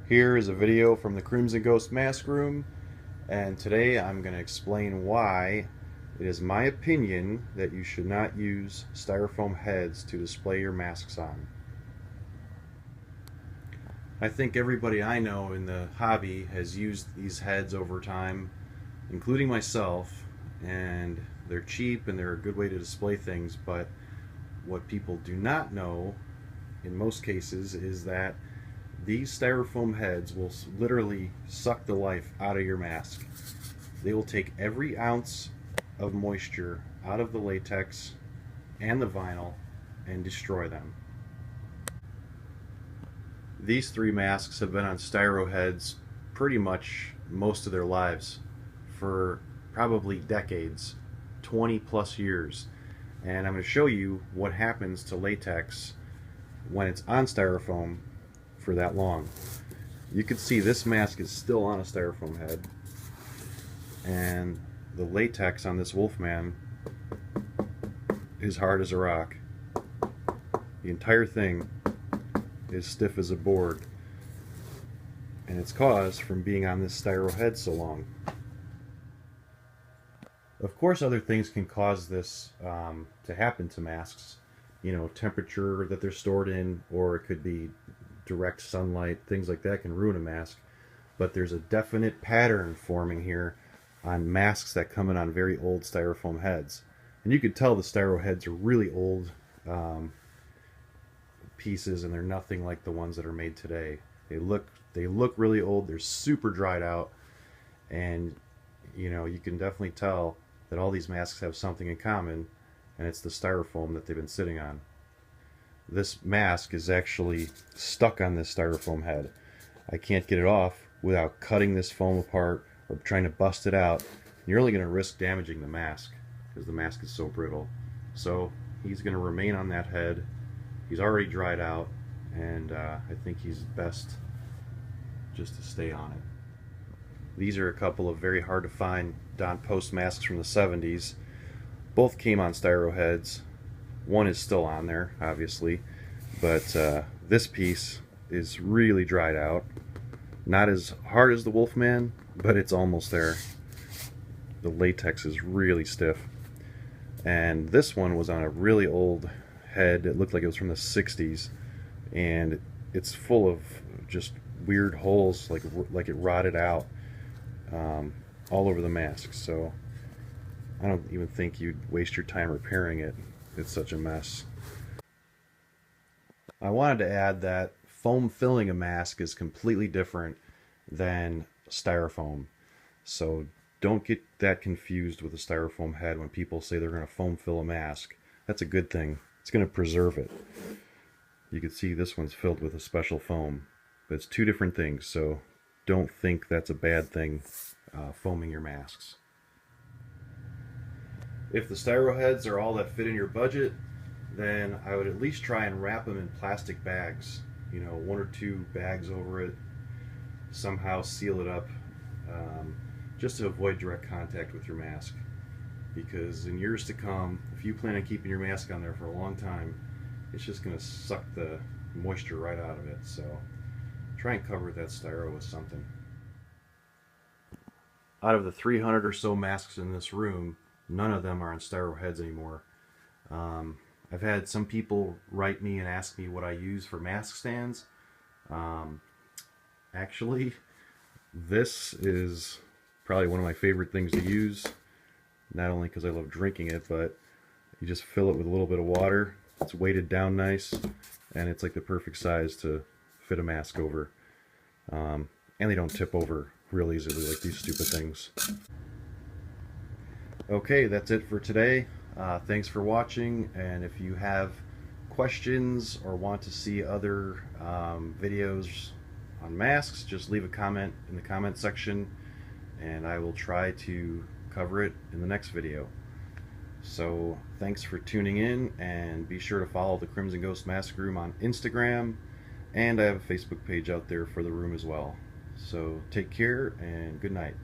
Here is a video from the Crimson Ghost Mask Room, and today I'm going to explain why it is my opinion that you should not use styrofoam heads to display your masks on. I think everybody I know in the hobby has used these heads over time, including myself, and they're cheap and they're a good way to display things, but what people do not know in most cases is that these styrofoam heads will literally suck the life out of your mask. They will take every ounce of moisture out of the latex and the vinyl and destroy them. These three masks have been on styro heads pretty much most of their lives, for probably decades, 20 plus years. And I'm going to show you what happens to latex when it's on styrofoam for that long. You can see this mask is still on a styrofoam head, and the latex on this Wolfman is hard as a rock. The entire thing is stiff as a board, and it's caused from being on this styro head so long. Of course, other things can cause this to happen to masks. You know, temperature that they're stored in, or it could be direct sunlight, things like that can ruin a mask. But there's a definite pattern forming here on masks that come in on very old styrofoam heads. And you could tell the styro heads are really old pieces, and they're nothing like the ones that are made today. They look really old, they're super dried out, and you know, you can definitely tell that all these masks have something in common, and it's the styrofoam that they've been sitting on. This mask is actually stuck on this styrofoam head. I can't get it off without cutting this foam apart or trying to bust it out. You're only going to risk damaging the mask because the mask is so brittle. So he's going to remain on that head. He's already dried out, and I think he's best just to stay on it. These are a couple of very hard to find Don Post masks from the 70s. Both came on styro heads. One is still on there, obviously, but this piece is really dried out. Not as hard as the Wolfman, but it's almost there. The latex is really stiff. And this one was on a really old head. It looked like it was from the 60s, and it's full of just weird holes, like it rotted out all over the mask. So I don't even think you'd waste your time repairing it. It's such a mess. I wanted to add that foam filling a mask is completely different than styrofoam. So don't get that confused with a styrofoam head when people say they're going to foam fill a mask. That's a good thing. It's going to preserve it. You can see this one's filled with a special foam, but it's two different things, so don't think that's a bad thing, foaming your masks. If the styro heads are all that fit in your budget, then I would at least try and wrap them in plastic bags. You know, 1 or 2 bags over it. Somehow seal it up, just to avoid direct contact with your mask. Because in years to come, if you plan on keeping your mask on there for a long time, it's just going to suck the moisture right out of it. So try and cover that styro with something. Out of the 300 or so masks in this room, none of them are on styro heads anymore. I've had some people write me and ask me what I use for mask stands. Actually, this is probably one of my favorite things to use, not only because I love drinking it, but you just fill it with a little bit of water. It's weighted down nice, and it's like the perfect size to fit a mask over. And they don't tip over real easily like these stupid things. Okay, that's it for today. Thanks for watching, and if you have questions or want to see other videos on masks, just leave a comment in the comment section, and I will try to cover it in the next video. So thanks for tuning in, and be sure to follow the Crimson Ghost Mask Room on Instagram, and I have a Facebook page out there for the room as well. So take care, and good night.